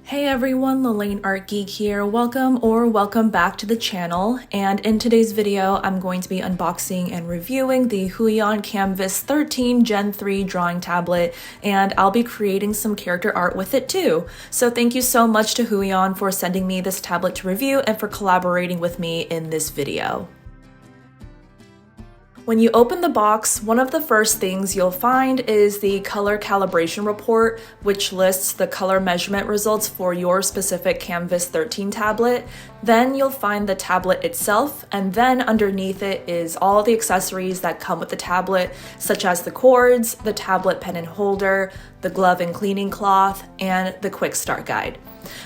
Hey everyone, Lelaine Art Geek here. Welcome back to the channel. And in today's video, I'm going to be unboxing and reviewing the Huion Kamvas 13 Gen 3 drawing tablet, and I'll be creating some character art with it too. So thank you so much to Huion for sending me this tablet to review and for collaborating with me in this video. When you open the box, one of the first things you'll find is the color calibration report, which lists the color measurement results for your specific Kamvas 13 tablet. Then you'll find the tablet itself, and then underneath it is all the accessories that come with the tablet, such as the cords, the tablet pen and holder, the glove and cleaning cloth, and the quick start guide.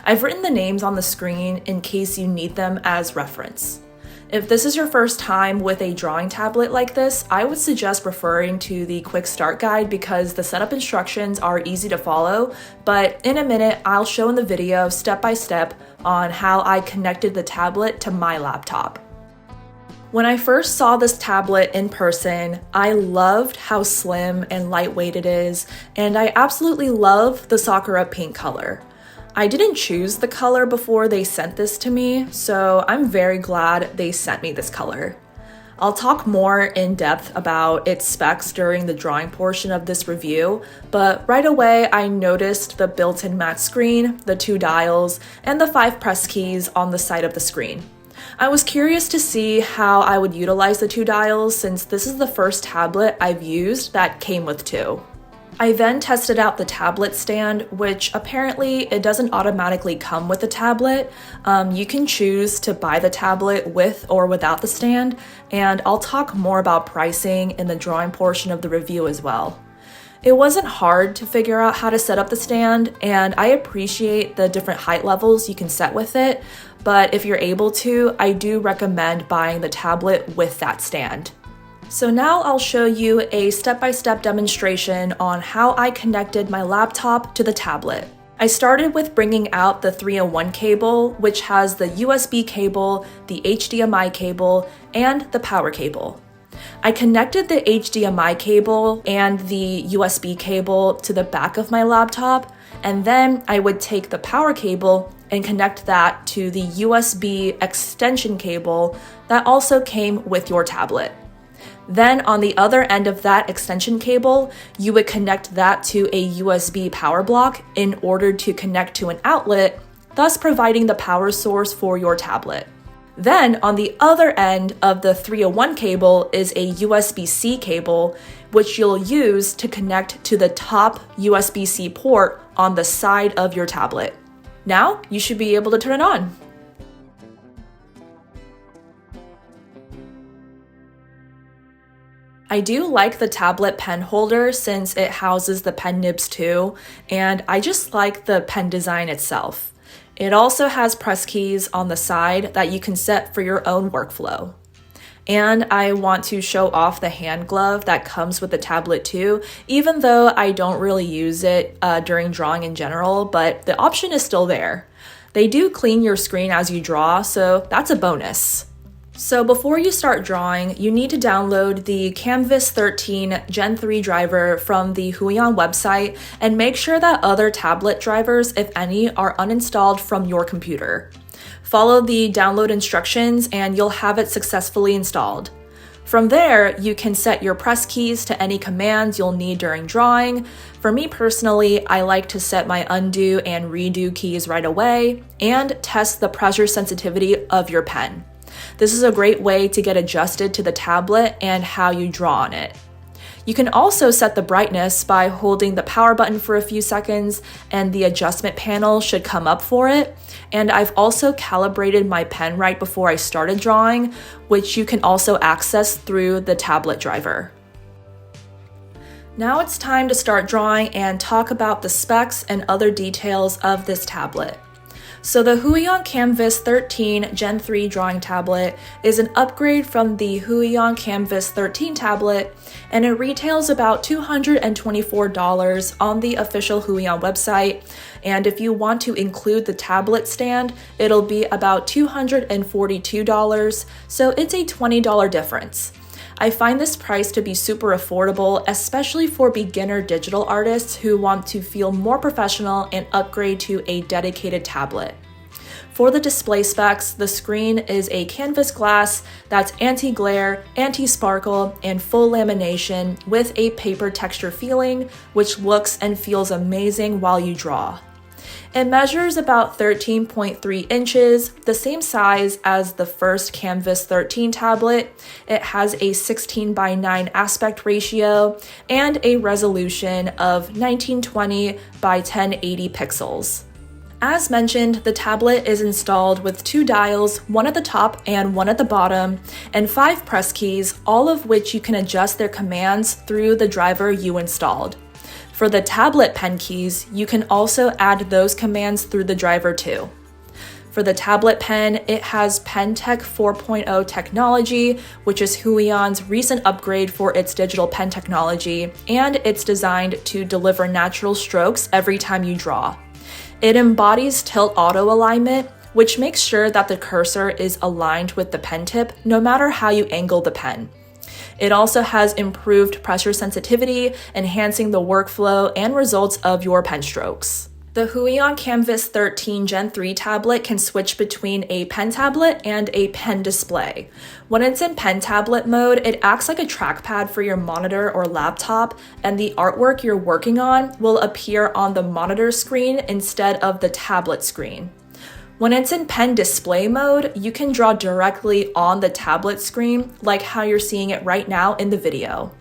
I've written the names on the screen in case you need them as reference. If this is your first time with a drawing tablet like this, I would suggest referring to the quick start guide because the setup instructions are easy to follow, but in a minute I'll show in the video step by step on how I connected the tablet to my laptop. When I first saw this tablet in person, I loved how slim and lightweight it is, and I absolutely love the Sakura pink color. I didn't choose the color before they sent this to me, so I'm very glad they sent me this color. I'll talk more in depth about its specs during the drawing portion of this review, but right away I noticed the built-in matte screen, the 2 dials, and the 5 press keys on the side of the screen. I was curious to see how I would utilize the 2 dials since this is the first tablet I've used that came with 2. I then tested out the tablet stand, which apparently it doesn't automatically come with the tablet. You can choose to buy the tablet with or without the stand, and I'll talk more about pricing in the drawing portion of the review as well. It wasn't hard to figure out how to set up the stand, and I appreciate the different height levels you can set with it, but if you're able to, I do recommend buying the tablet with that stand. So now I'll show you a step-by-step demonstration on how I connected my laptop to the tablet. I started with bringing out the 3-in-1 cable, which has the USB cable, the HDMI cable, and the power cable. I connected the HDMI cable and the USB cable to the back of my laptop, and then I would take the power cable and connect that to the USB extension cable that also came with your tablet. Then on the other end of that extension cable, you would connect that to a USB power block in order to connect to an outlet, thus providing the power source for your tablet. Then on the other end of the 3-in-1 cable is a USB-C cable, which you'll use to connect to the top USB-C port on the side of your tablet. Now you should be able to turn it on. I do like the tablet pen holder since it houses the pen nibs too, and I just like the pen design itself. It also has press keys on the side that you can set for your own workflow. And I want to show off the hand glove that comes with the tablet too, even though I don't really use it during drawing in general, but the option is still there. They do clean your screen as you draw, so that's a bonus. So before you start drawing, you need to download the Kamvas 13 Gen 3 driver from the Huion website and make sure that other tablet drivers, if any, are uninstalled from your computer. Follow the download instructions and you'll have it successfully installed. From there, you can set your press keys to any commands you'll need during drawing. For me personally, I like to set my undo and redo keys right away and test the pressure sensitivity of your pen. This is a great way to get adjusted to the tablet and how you draw on it. You can also set the brightness by holding the power button for a few seconds and the adjustment panel should come up for it. And I've also calibrated my pen right before I started drawing, which you can also access through the tablet driver. Now it's time to start drawing and talk about the specs and other details of this tablet. So the Huion Kamvas 13 Gen 3 drawing tablet is an upgrade from the Huion Kamvas 13 tablet, and it retails about $224 on the official Huion website, and if you want to include the tablet stand, it'll be about $242, so it's a $20 difference. I find this price to be super affordable, especially for beginner digital artists who want to feel more professional and upgrade to a dedicated tablet. For the display specs, the screen is a canvas glass that's anti-glare, anti-sparkle, and full lamination with a paper texture feeling, which looks and feels amazing while you draw. It measures about 13.3 inches, the same size as the first Kamvas 13 tablet. It has a 16:9 aspect ratio and a resolution of 1920 by 1080 pixels. As mentioned, the tablet is installed with 2 dials, one at the top and one at the bottom, and 5 press keys, all of which you can adjust their commands through the driver you installed. For the tablet pen keys, you can also add those commands through the driver too. For the tablet pen, it has PenTech 4.0 technology, which is Huion's recent upgrade for its digital pen technology, and it's designed to deliver natural strokes every time you draw. It embodies tilt auto alignment, which makes sure that the cursor is aligned with the pen tip no matter how you angle the pen. It also has improved pressure sensitivity, enhancing the workflow and results of your pen strokes. The Huion Kamvas 13 Gen 3 tablet can switch between a pen tablet and a pen display. When it's in pen tablet mode, it acts like a trackpad for your monitor or laptop, and the artwork you're working on will appear on the monitor screen instead of the tablet screen. When it's in pen display mode, you can draw directly on the tablet screen, like how you're seeing it right now in the video.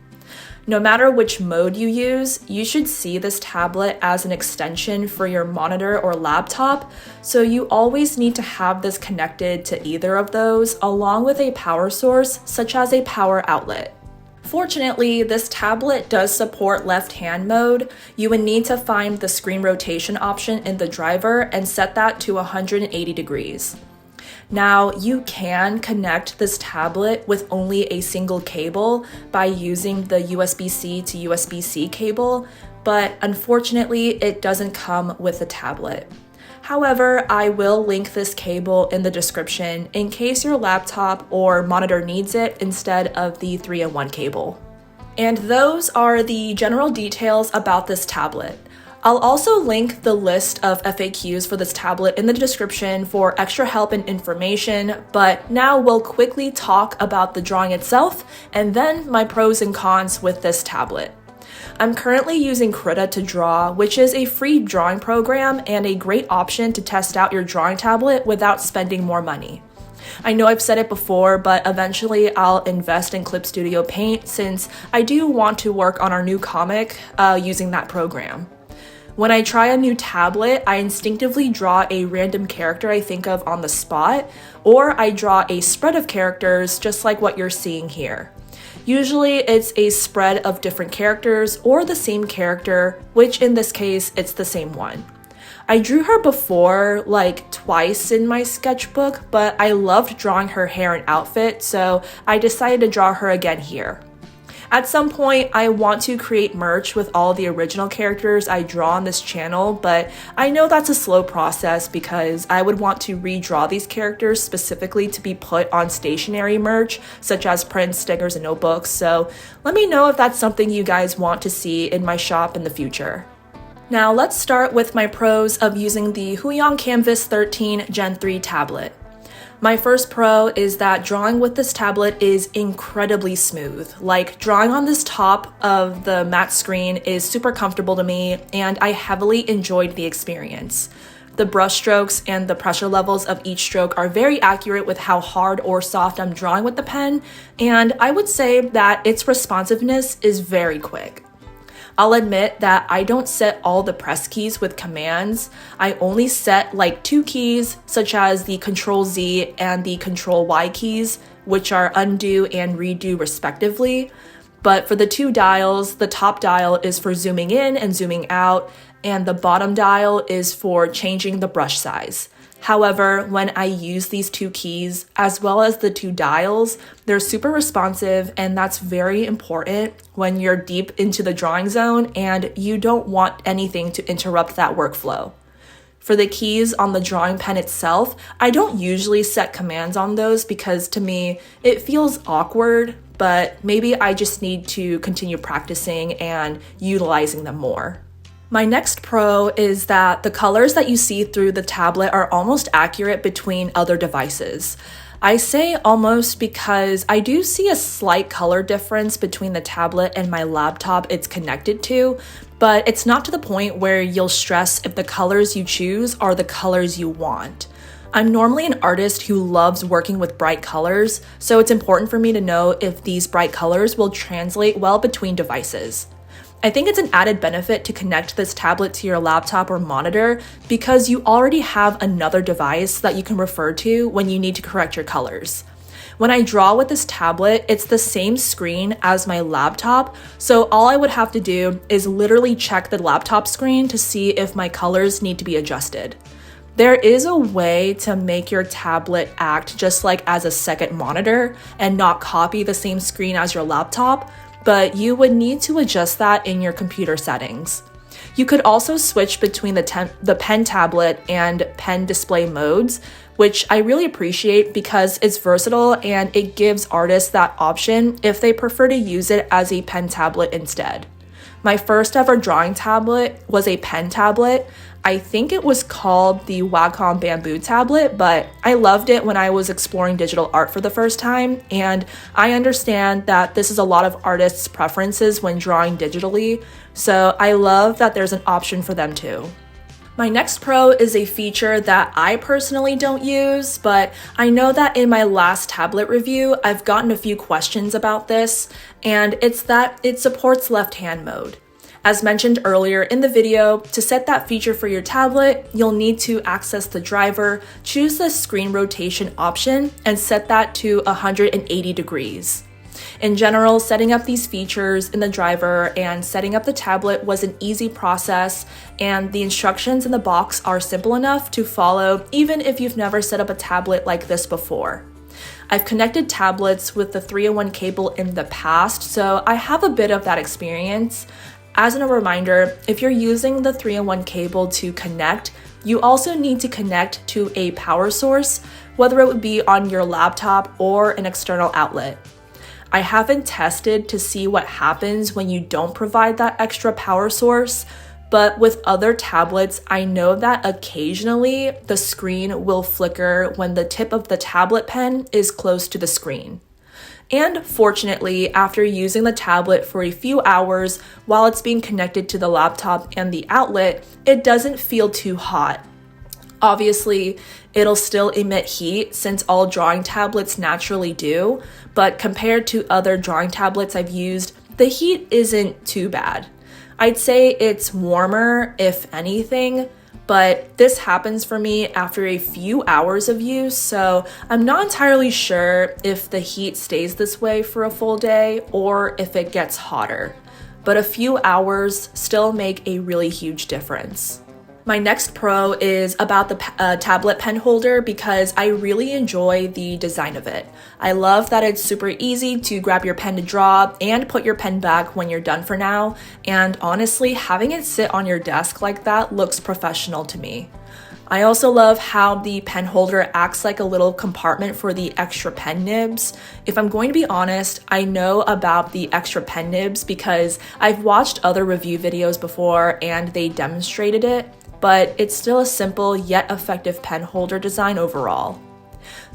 No matter which mode you use, you should see this tablet as an extension for your monitor or laptop, so you always need to have this connected to either of those, along with a power source, such as a power outlet. Fortunately, this tablet does support left-hand mode. You would need to find the screen rotation option in the driver and set that to 180 degrees. Now, you can connect this tablet with only a single cable by using the USB-C to USB-C cable, but unfortunately, it doesn't come with the tablet. However, I will link this cable in the description in case your laptop or monitor needs it instead of the 3-in-1 cable. And those are the general details about this tablet. I'll also link the list of FAQs for this tablet in the description for extra help and information, but now we'll quickly talk about the drawing itself and then my pros and cons with this tablet. I'm currently using Krita to draw, which is a free drawing program and a great option to test out your drawing tablet without spending more money. I know I've said it before, but eventually I'll invest in Clip Studio Paint since I do want to work on our new comic using that program. When I try a new tablet, I instinctively draw a random character I think of on the spot, or I draw a spread of characters just like what you're seeing here. Usually it's a spread of different characters or the same character, which in this case, it's the same one. I drew her before, like twice in my sketchbook, but I loved drawing her hair and outfit, so I decided to draw her again here. At some point, I want to create merch with all the original characters I draw on this channel, but I know that's a slow process because I would want to redraw these characters specifically to be put on stationery merch, such as prints, stickers, and notebooks, so let me know if that's something you guys want to see in my shop in the future. Now let's start with my pros of using the Huion Kamvas 13 Gen 3 tablet. My first pro is that drawing with this tablet is incredibly smooth. Like, drawing on this top of the matte screen is super comfortable to me, and I heavily enjoyed the experience. The brush strokes and the pressure levels of each stroke are very accurate with how hard or soft I'm drawing with the pen, and I would say that its responsiveness is very quick. I'll admit that I don't set all the press keys with commands. I only set like 2 keys, such as the Ctrl-Z and the Ctrl-Y keys, which are undo and redo respectively. But for the 2 dials, the top dial is for zooming in and zooming out, and the bottom dial is for changing the brush size. However, when I use these 2 keys, as well as the 2 dials, they're super responsive, and that's very important when you're deep into the drawing zone and you don't want anything to interrupt that workflow. For the keys on the drawing pen itself, I don't usually set commands on those because to me, it feels awkward, but maybe I just need to continue practicing and utilizing them more. My next pro is that the colors that you see through the tablet are almost accurate between other devices. I say almost because I do see a slight color difference between the tablet and my laptop it's connected to, but it's not to the point where you'll stress if the colors you choose are the colors you want. I'm normally an artist who loves working with bright colors, so it's important for me to know if these bright colors will translate well between devices. I think it's an added benefit to connect this tablet to your laptop or monitor because you already have another device that you can refer to when you need to correct your colors. When I draw with this tablet, it's the same screen as my laptop, so all I would have to do is literally check the laptop screen to see if my colors need to be adjusted. There is a way to make your tablet act just like as a second monitor and not copy the same screen as your laptop, but you would need to adjust that in your computer settings. You could also switch between the pen tablet and pen display modes, which I really appreciate because it's versatile and it gives artists that option if they prefer to use it as a pen tablet instead. My first ever drawing tablet was a pen tablet. I think it was called the Wacom Bamboo tablet, but I loved it when I was exploring digital art for the first time, and I understand that this is a lot of artists' preferences when drawing digitally, so I love that there's an option for them too. My next pro is a feature that I personally don't use, but I know that in my last tablet review, I've gotten a few questions about this, and it's that it supports left-hand mode. As mentioned earlier in the video, to set that feature for your tablet, you'll need to access the driver, choose the screen rotation option, and set that to 180 degrees. In general, setting up these features in the driver and setting up the tablet was an easy process, and the instructions in the box are simple enough to follow even if you've never set up a tablet like this before. I've connected tablets with the 3-in-1 cable in the past, so I have a bit of that experience. As a reminder, if you're using the 3-in-1 cable to connect, you also need to connect to a power source, whether it would be on your laptop or an external outlet. I haven't tested to see what happens when you don't provide that extra power source, but with other tablets, I know that occasionally the screen will flicker when the tip of the tablet pen is close to the screen. And fortunately, after using the tablet for a few hours while it's being connected to the laptop and the outlet, it doesn't feel too hot. Obviously, it'll still emit heat since all drawing tablets naturally do, but compared to other drawing tablets I've used, the heat isn't too bad. I'd say it's warmer, if anything, but this happens for me after a few hours of use, so I'm not entirely sure if the heat stays this way for a full day or if it gets hotter. But a few hours still make a really huge difference. My next pro is about the tablet pen holder because I really enjoy the design of it. I love that it's super easy to grab your pen to draw and put your pen back when you're done for now, and honestly, having it sit on your desk like that looks professional to me. I also love how the pen holder acts like a little compartment for the extra pen nibs. If I'm going to be honest, I know about the extra pen nibs because I've watched other review videos before and they demonstrated it, but it's still a simple yet effective pen holder design overall.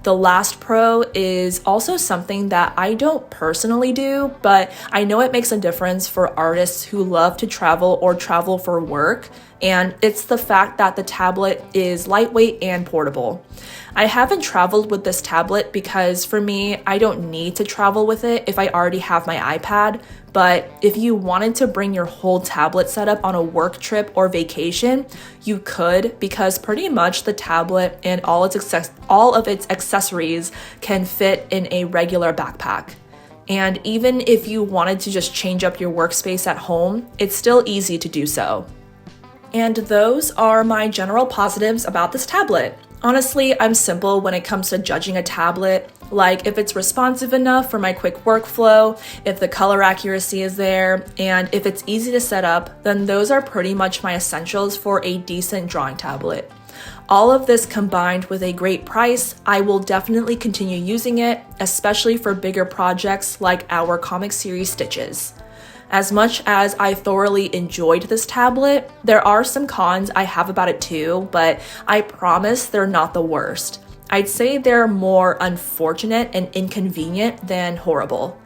The last pro is also something that I don't personally do, but I know it makes a difference for artists who love to travel or travel for work, and it's the fact that the tablet is lightweight and portable. I haven't traveled with this tablet because for me, I don't need to travel with it if I already have my iPad, but if you wanted to bring your whole tablet setup on a work trip or vacation, you could, because pretty much the tablet and all of its accessories can fit in a regular backpack. And even if you wanted to just change up your workspace at home, it's still easy to do so. And those are my general positives about this tablet. Honestly, I'm simple when it comes to judging a tablet. like if it's responsive enough for my quick workflow, if the color accuracy is there, and if it's easy to set up, then those are pretty much my essentials for a decent drawing tablet. All of this combined with a great price, I will definitely continue using it, especially for bigger projects like our comic series Stitches. As much as I thoroughly enjoyed this tablet, there are some cons I have about it too, but I promise they're not the worst. I'd say they're more unfortunate and inconvenient than horrible.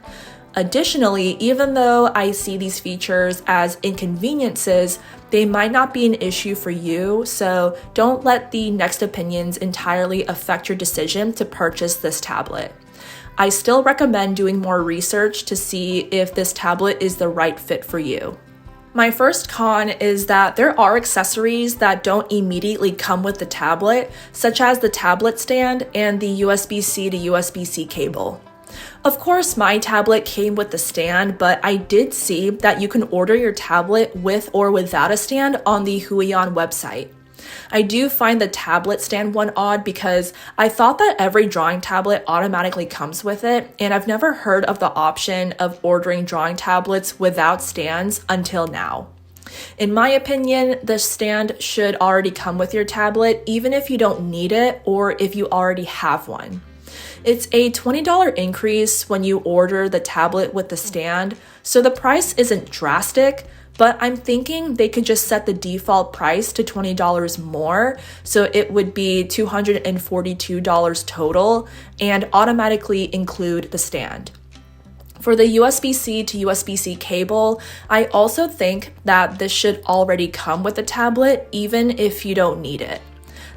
Additionally, even though I see these features as inconveniences, they might not be an issue for you, so don't let the next opinions entirely affect your decision to purchase this tablet. I still recommend doing more research to see if this tablet is the right fit for you. My first con is that there are accessories that don't immediately come with the tablet, such as the tablet stand and the USB-C to USB-C cable. Of course, my tablet came with the stand, but I did see that you can order your tablet with or without a stand on the Huion website. I do find the tablet stand one odd because I thought that every drawing tablet automatically comes with it, and I've never heard of the option of ordering drawing tablets without stands until now. In my opinion, the stand should already come with your tablet, even if you don't need it or if you already have one. It's a $20 increase when you order the tablet with the stand, so the price isn't drastic, but I'm thinking they could just set the default price to $20 more, so it would be $242 total, and automatically include the stand. For the USB-C to USB-C cable, I also think that this should already come with the tablet, even if you don't need it.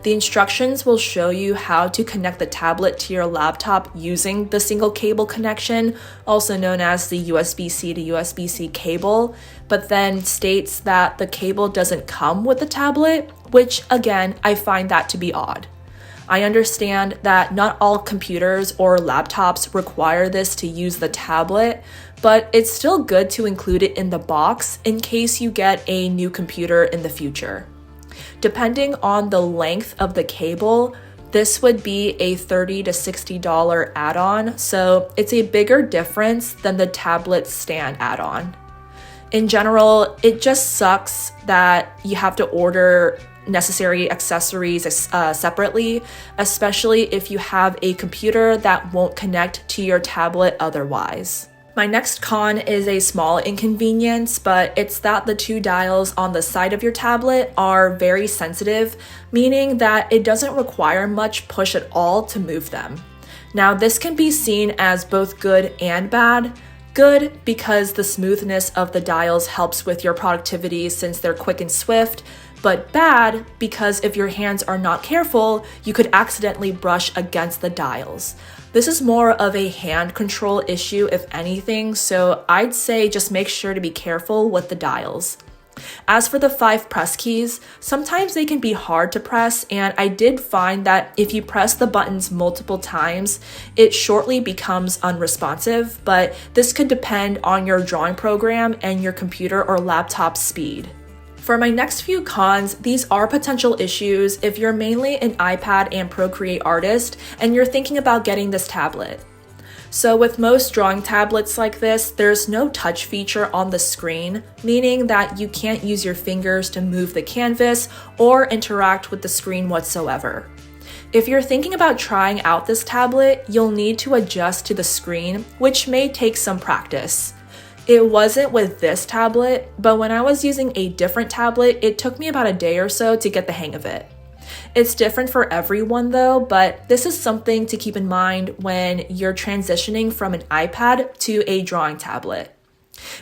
The instructions will show you how to connect the tablet to your laptop using the single cable connection, also known as the USB-C to USB-C cable, but then states that the cable doesn't come with the tablet, which again, I find that to be odd. I understand that not all computers or laptops require this to use the tablet, but it's still good to include it in the box in case you get a new computer in the future. Depending on the length of the cable, this would be a $30 to $60 add-on, so it's a bigger difference than the tablet stand add-on. In general, it just sucks that you have to order necessary accessories separately, especially if you have a computer that won't connect to your tablet otherwise. My next con is a small inconvenience, but it's that the two dials on the side of your tablet are very sensitive, meaning that it doesn't require much push at all to move them. Now, this can be seen as both good and bad. Good because the smoothness of the dials helps with your productivity since they're quick and swift, but bad because if your hands are not careful, you could accidentally brush against the dials. This is more of a hand control issue if anything, so I'd say just make sure to be careful with the dials. As for the 5 press keys, sometimes they can be hard to press, and I did find that if you press the buttons multiple times, it shortly becomes unresponsive, but this could depend on your drawing program and your computer or laptop speed. For my next few cons, these are potential issues if you're mainly an iPad and Procreate artist and you're thinking about getting this tablet. So with most drawing tablets like this, there's no touch feature on the screen, meaning that you can't use your fingers to move the canvas or interact with the screen whatsoever. If you're thinking about trying out this tablet, you'll need to adjust to the screen, which may take some practice. It wasn't with this tablet, but when I was using a different tablet, it took me about a day or so to get the hang of it. It's different for everyone though, but this is something to keep in mind when you're transitioning from an iPad to a drawing tablet.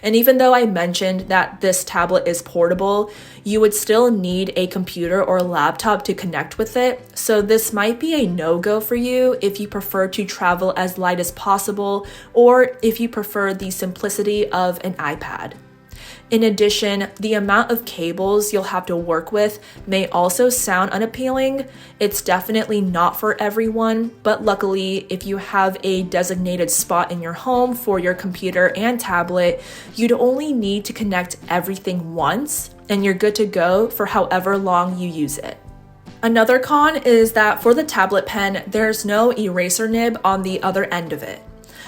And even though I mentioned that this tablet is portable, you would still need a computer or laptop to connect with it, so this might be a no-go for you if you prefer to travel as light as possible or if you prefer the simplicity of an iPad. In addition, the amount of cables you'll have to work with may also sound unappealing. It's definitely not for everyone, but luckily, if you have a designated spot in your home for your computer and tablet, you'd only need to connect everything once, and you're good to go for however long you use it. Another con is that for the tablet pen, there's no eraser nib on the other end of it.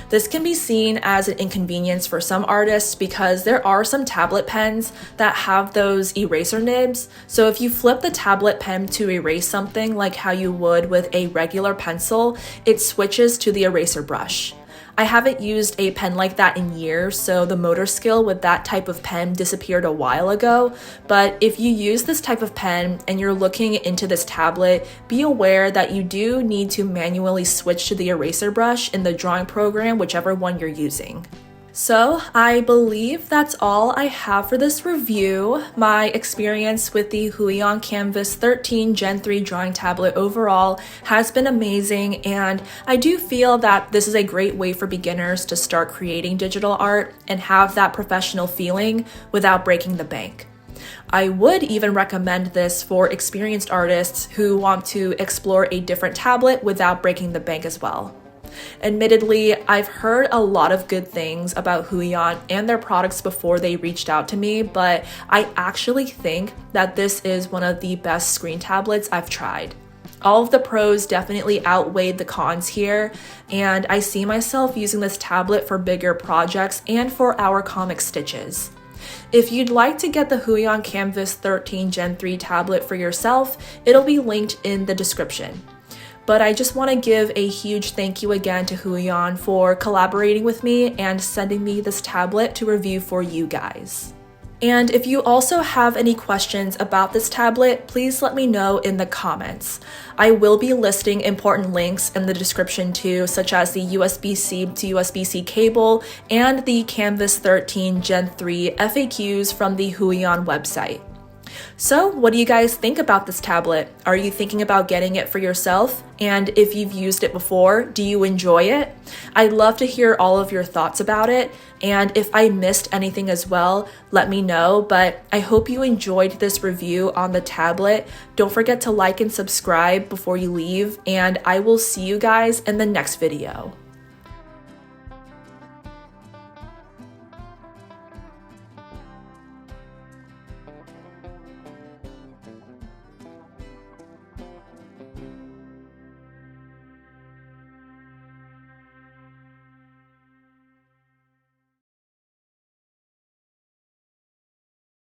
This can be seen as an inconvenience for some artists because there are some tablet pens that have those eraser nibs. So if you flip the tablet pen to erase something like how you would with a regular pencil, it switches to the eraser brush. I haven't used a pen like that in years, so the motor skill with that type of pen disappeared a while ago. But if you use this type of pen and you're looking into this tablet, be aware that you do need to manually switch to the eraser brush in the drawing program, whichever one you're using. So I believe that's all I have for this review. My experience with the Huion Kamvas 13 Gen 3 drawing tablet overall has been amazing, and I do feel that this is a great way for beginners to start creating digital art and have that professional feeling without breaking the bank. I would even recommend this for experienced artists who want to explore a different tablet without breaking the bank as well. Admittedly, I've heard a lot of good things about Huion and their products before they reached out to me, but I actually think that this is one of the best screen tablets I've tried. All of the pros definitely outweighed the cons here, and I see myself using this tablet for bigger projects and for our comic stitches. If you'd like to get the Huion Kamvas 13 Gen 3 tablet for yourself, it'll be linked in the description. But I just want to give a huge thank you again to Huion for collaborating with me and sending me this tablet to review for you guys. And if you also have any questions about this tablet, please let me know in the comments. I will be listing important links in the description too, such as the USB-C to USB-C cable and the Kamvas 13 Gen 3 FAQs from the Huion website. So what do you guys think about this tablet? Are you thinking about getting it for yourself? And if you've used it before, do you enjoy it? I'd love to hear all of your thoughts about it. And if I missed anything as well, let me know. But I hope you enjoyed this review on the tablet. Don't forget to like and subscribe before you leave. And I will see you guys in the next video.